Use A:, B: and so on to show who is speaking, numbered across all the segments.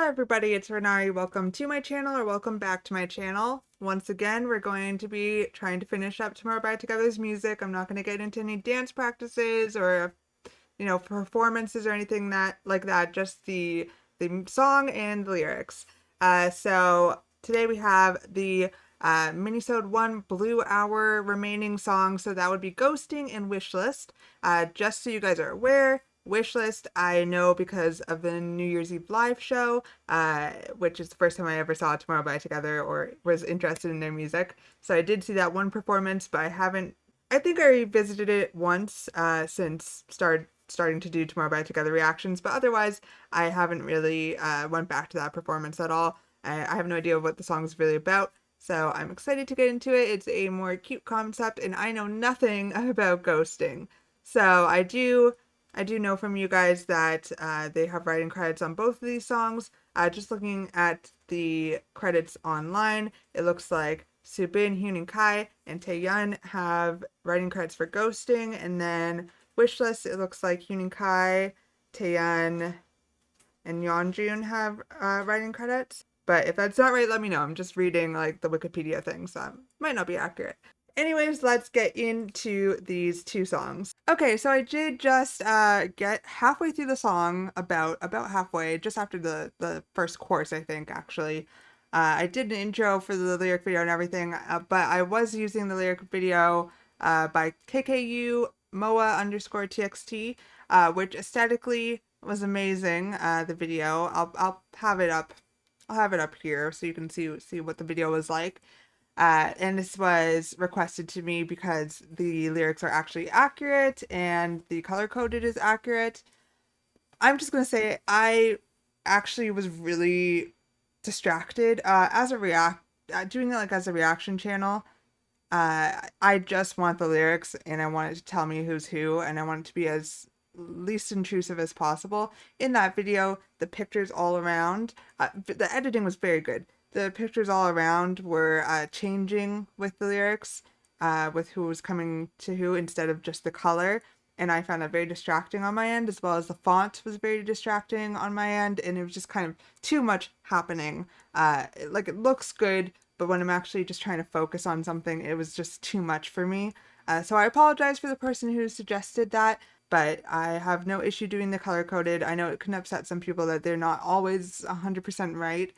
A: Hello everybody, it's Renari. Welcome to my channel, or welcome back to my channel. Once again, we're going to be trying to finish up Tomorrow by Together's music. I'm not going to get into any dance practices or, performances or anything like that, just the song and the lyrics. So today we have the Minisode 1 Blue Hour remaining songs, so that would be Ghosting and Wishlist. Just so you guys are aware, Wishlist I know because of the New Year's Eve live show, which is the first time I ever saw Tomorrow by Together or was interested in their music. So I did see that one performance, but I think I revisited it once since starting to do Tomorrow by Together reactions, but otherwise I haven't really went back to that performance at all. I have no idea what the song is really about, so I'm excited to get into it. It's a more cute concept, and I know nothing about ghosting. So I do know from you guys that they have writing credits on both of these songs. Just looking at the credits online, it looks like Subin, Hyun and Kai, and Taeyeon have writing credits for Ghosting, and then Wishlist, it looks like Hyun and Kai, Taeyeon, and Yeonjun have writing credits. But if that's not right, let me know. I'm just reading like the Wikipedia thing, so it might not be accurate. Anyways, let's get into these two songs. Okay, so I did just get halfway through the song, about halfway, just after the first chorus, I think, actually. I did an intro for the lyric video and everything, but I was using the lyric video by KKU MOA _ TXT, which aesthetically was amazing. The video, I'll have it up. I'll have it up here so you can see what the video was like. And this was requested to me because the lyrics are actually accurate and the color coded is accurate. I'm just gonna say I actually was really distracted as a doing it like as a reaction channel. I just want the lyrics and I want it to tell me who's who, and I want it to be as least intrusive as possible. In that video, the pictures all around, the editing was very good. The pictures all around were changing with the lyrics, with who was coming to who instead of just the color. And I found that very distracting on my end, as well as the font was very distracting on my end. And it was just kind of too much happening. Like it looks good, but when I'm actually just trying to focus on something, it was just too much for me. So I apologize for the person who suggested that, but I have no issue doing the color coded. I know it can upset some people that they're not always 100% right.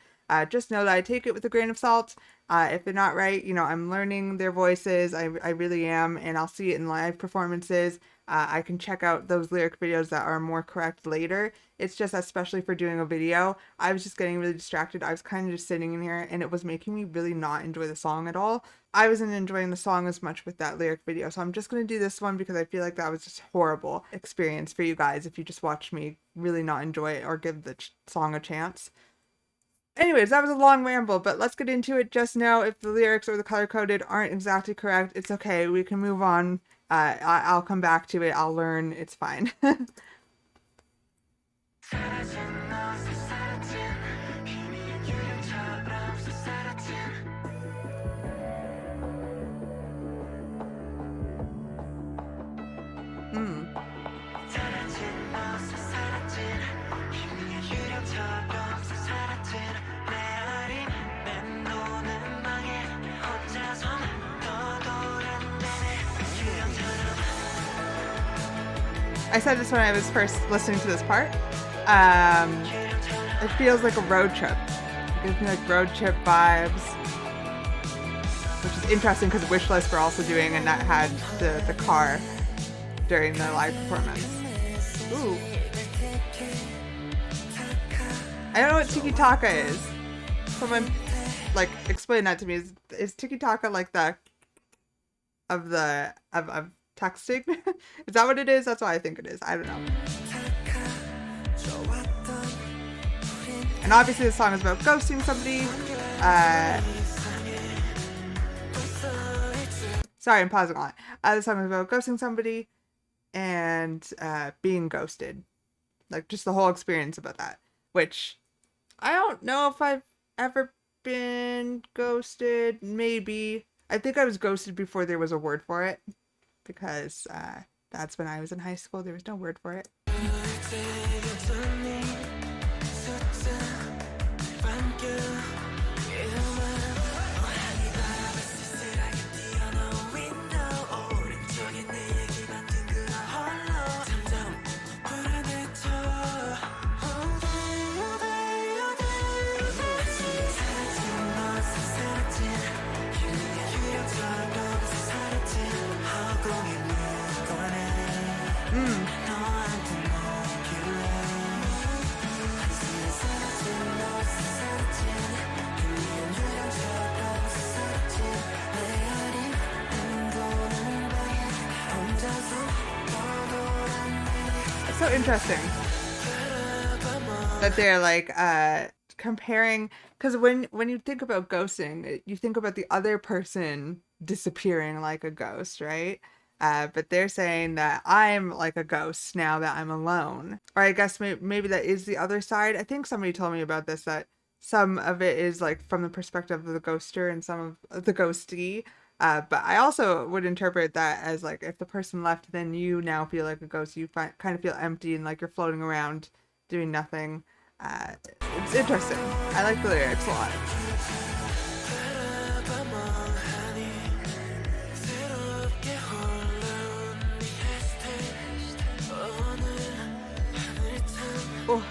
A: Just know that I take it with a grain of salt. If they're not right, I'm learning their voices. I really am, and I'll see it in live performances. I can check out those lyric videos that are more correct later. It's just, especially for doing a video, I was just getting really distracted. I was kind of just sitting in here, and it was making me really not enjoy the song at all. I wasn't enjoying the song as much with that lyric video, so I'm just going to do this one because I feel like that was just a horrible experience for you guys if you just watched me really not enjoy it or give the song a chance. Anyways, that was a long ramble, but let's get into it. Just know if the lyrics or the color coded aren't exactly correct, it's okay. We can move on. I'll come back to it. I'll learn. It's fine. Hmm. I said this when I was first listening to this part. It feels like a road trip. It gives me like road trip vibes, which is interesting because Wishlist were also doing, and that had the car during the live performance. Ooh. I don't know what Tiki Taka is. Someone like explain that to me. Is Tiki Taka like the of texting? Is that what it is? That's what I think it is. I don't know. And obviously the song is about ghosting somebody. Sorry, I'm pausing on it. The song is about ghosting somebody and being ghosted. Like just the whole experience about that. Which I don't know if I've ever been ghosted. Maybe. I think I was ghosted before there was a word for it. Because that's when I was in high school. There was no word for it. It's so interesting that they're like comparing, because when you think about ghosting, you think about the other person disappearing like a ghost, right? But they're saying that I'm like a ghost now that I'm alone. Or I guess maybe that is the other side. I think somebody told me about this, that some of it is like from the perspective of the ghoster and some of the ghostee. But I also would interpret that as like if the person left, then you now feel like a ghost. You kind of feel empty and like you're floating around doing nothing. Uh, it's interesting. I like the lyrics a lot. Oh.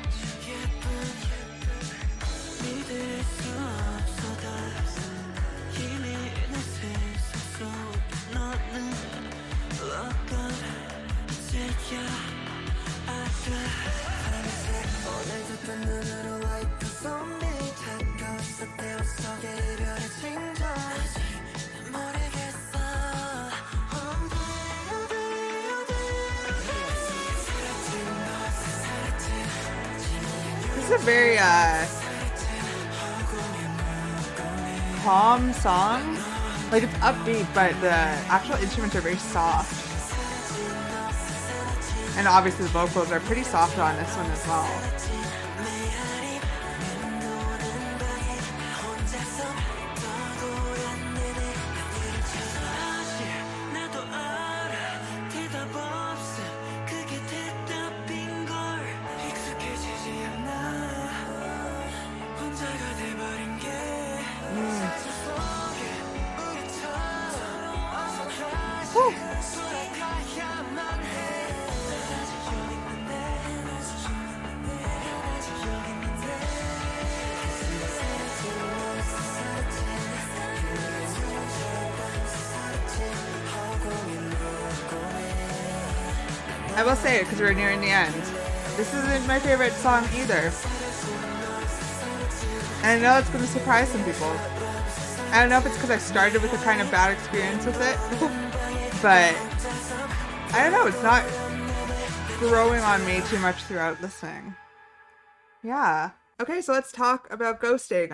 A: This is a very calm song. Like it's upbeat, but the actual instruments are very soft. And obviously the vocals are pretty soft on this one as well. Woo. I will say it because we're nearing the end. This isn't my favorite song either. And I know it's going to surprise some people. I don't know if it's because I started with a kind of bad experience with it. But I don't know. It's not growing on me too much throughout listening. Yeah. Okay, so let's talk about ghosting.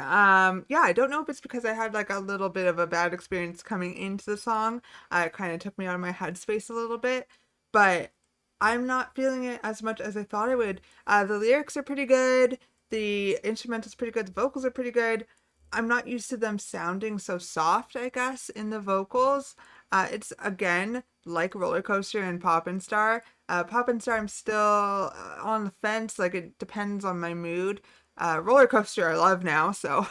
A: Yeah, I don't know if it's because I had like a little bit of a bad experience coming into the song. It kind of took me out of my headspace a little bit, but I'm not feeling it as much as I thought I would. The lyrics are pretty good. The instrumental's pretty good. The vocals are pretty good. I'm not used to them sounding so soft, I guess, in the vocals. It's, again, like Roller Coaster and Pop and Star. Pop and Star, I'm still on the fence. Like, it depends on my mood. Roller Coaster, I love now, so.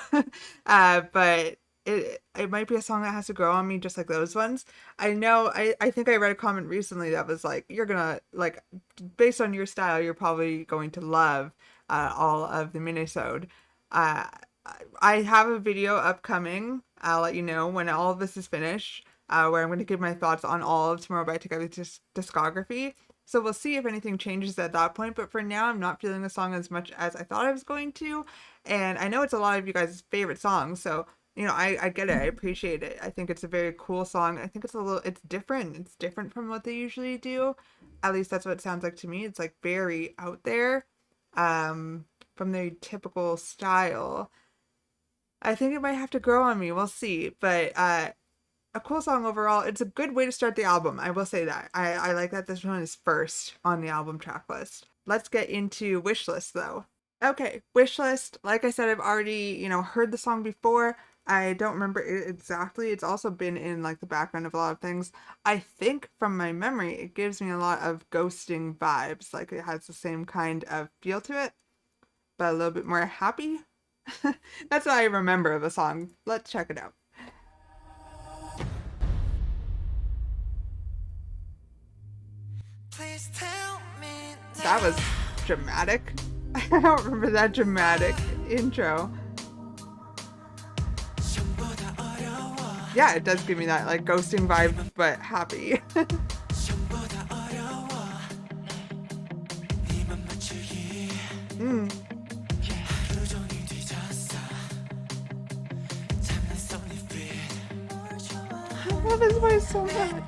A: But it might be a song that has to grow on me, just like those ones. I know, I think I read a comment recently that was like, you're gonna, like, based on your style, you're probably going to love all of the minisode. I have a video upcoming. I'll let you know when all of this is finished, where I'm going to give my thoughts on all of Tomorrow by Together's discography. So we'll see if anything changes at that point. But for now, I'm not feeling the song as much as I thought I was going to. And I know it's a lot of you guys' favorite songs. So, you know, I get it. I appreciate it. I think it's a very cool song. I think it's different. It's different from what they usually do. At least that's what it sounds like to me. It's like very out there, from their typical style. I think it might have to grow on me. We'll see. But a cool song overall. It's a good way to start the album. I will say that. I like that this one is first on the album track list. Let's get into Wishlist though. Okay, Wishlist. Like I said, I've already, heard the song before. I don't remember it exactly. It's also been in like the background of a lot of things. I think from my memory, it gives me a lot of ghosting vibes. Like it has the same kind of feel to it, but a little bit more happy. That's what I remember of the song. Let's check it out. That was dramatic. I don't remember that dramatic intro. Yeah, it does give me that like ghosting vibe, but happy. mm. I love his voice so much.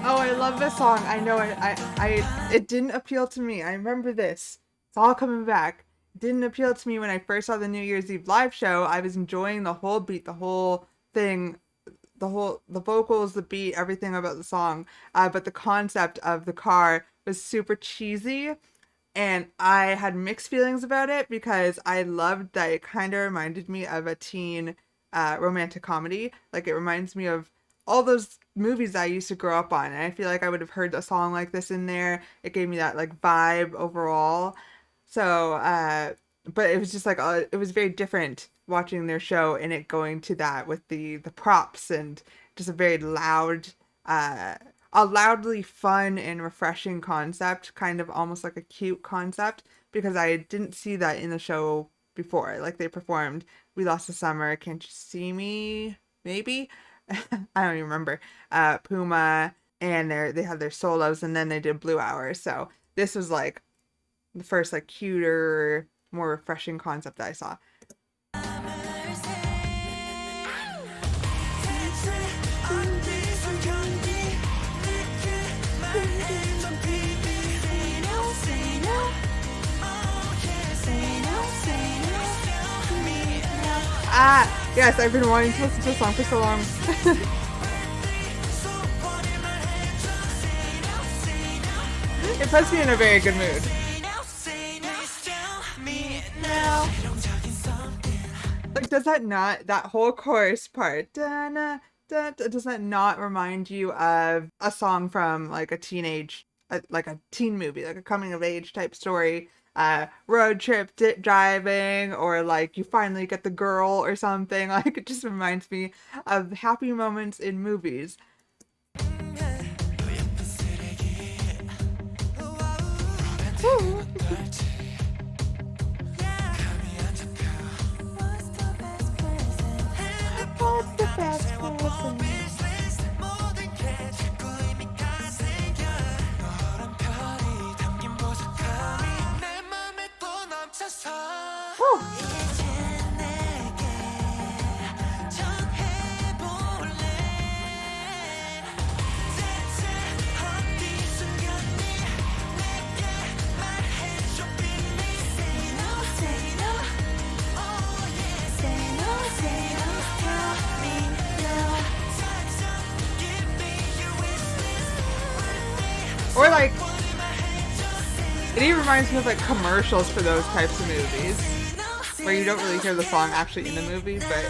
A: Oh, I love this song. I know it didn't appeal to me. I remember this. It's all coming back. It didn't appeal to me when I first saw the New Year's Eve live show. I was enjoying the whole beat, the whole thing, the vocals, the beat, everything about the song. But the concept of the car was super cheesy. And I had mixed feelings about it because I loved that it kind of reminded me of a teen romantic comedy. Like it reminds me of all those movies I used to grow up on. And I feel like I would have heard a song like this in there. It gave me that like vibe overall. So, but it was just like, it was very different watching their show and it going to that with the props and just a very loud, a loudly fun and refreshing concept, kind of almost like a cute concept, because I didn't see that in the show before. Like they performed We Lost the Summer, Can't You See Me, maybe? I don't even remember. Puma, and they had their solos, and then they did Blue Hour. So this was like the first like cuter, more refreshing concept that I saw. Ah, yes, I've been wanting to listen to this song for so long. It puts me in a very good mood. Like, does that not, that whole chorus part, does that not remind you of a song from like a teenage, like a teen movie, like a coming of age type story? Road trip driving, or like you finally get the girl or something. Like it just reminds me of happy moments in movies. Woo. What's the best present? Or like, it even reminds me of like commercials for those types of movies, where you don't really hear the song actually in the movie, but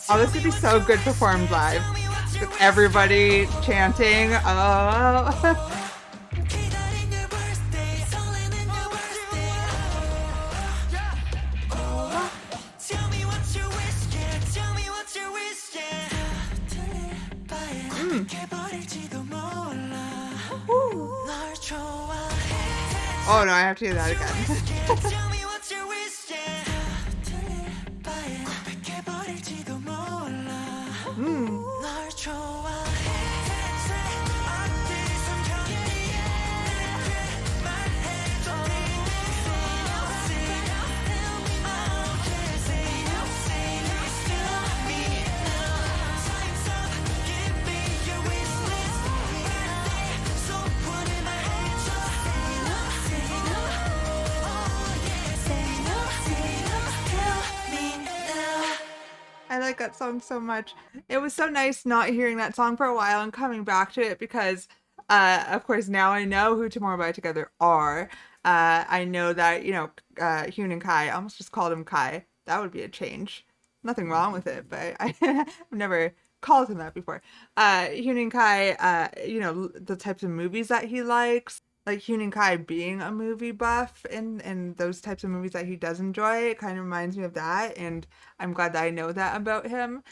A: oh, this would be so good performed live with everybody chanting. Oh. Oh no, I have to do that again. I like that song so much. It was so nice not hearing that song for a while and coming back to it because Of course, now I know who Tomorrow by Together are. I know that, Hyun and Kai, I almost just called him Kai. That would be a change. Nothing wrong with it, but I've never called him that before. Hyun and Kai, the types of movies that he likes, like Hyun and Kai being a movie buff and those types of movies that he does enjoy, it kind of reminds me of that, and I'm glad that I know that about him.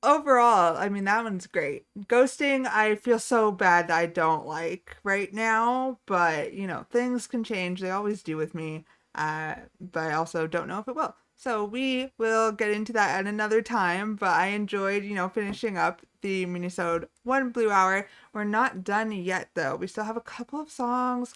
A: Overall, I mean, that one's great. Ghosting, I feel so bad that I don't like right now, but things can change. They always do with me. But I also don't know if it will. So we will get into that at another time. But I enjoyed, finishing up the minisode One Blue Hour. We're not done yet, though. We still have a couple of songs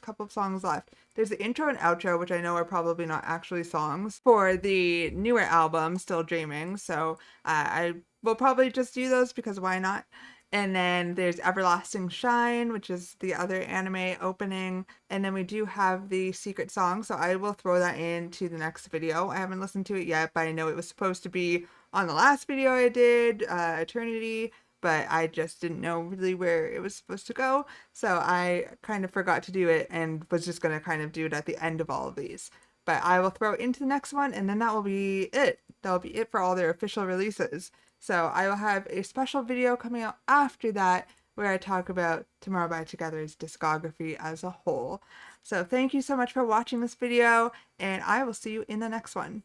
A: left. There's the intro and outro, which I know are probably not actually songs for the newer album, Still Dreaming. So I we'll probably just do those because why not? And then there's Everlasting Shine, which is the other anime opening. And then we do have the secret song, so I will throw that into the next video. I haven't listened to it yet, but I know it was supposed to be on the last video I did, Eternity, but I just didn't know really where it was supposed to go. So I kind of forgot to do it and was just going to kind of do it at the end of all of these. But I will throw it into the next one, and then that will be it. That'll be it for all their official releases. So I will have a special video coming out after that where I talk about Tomorrow by Together's discography as a whole. So thank you so much for watching this video, and I will see you in the next one.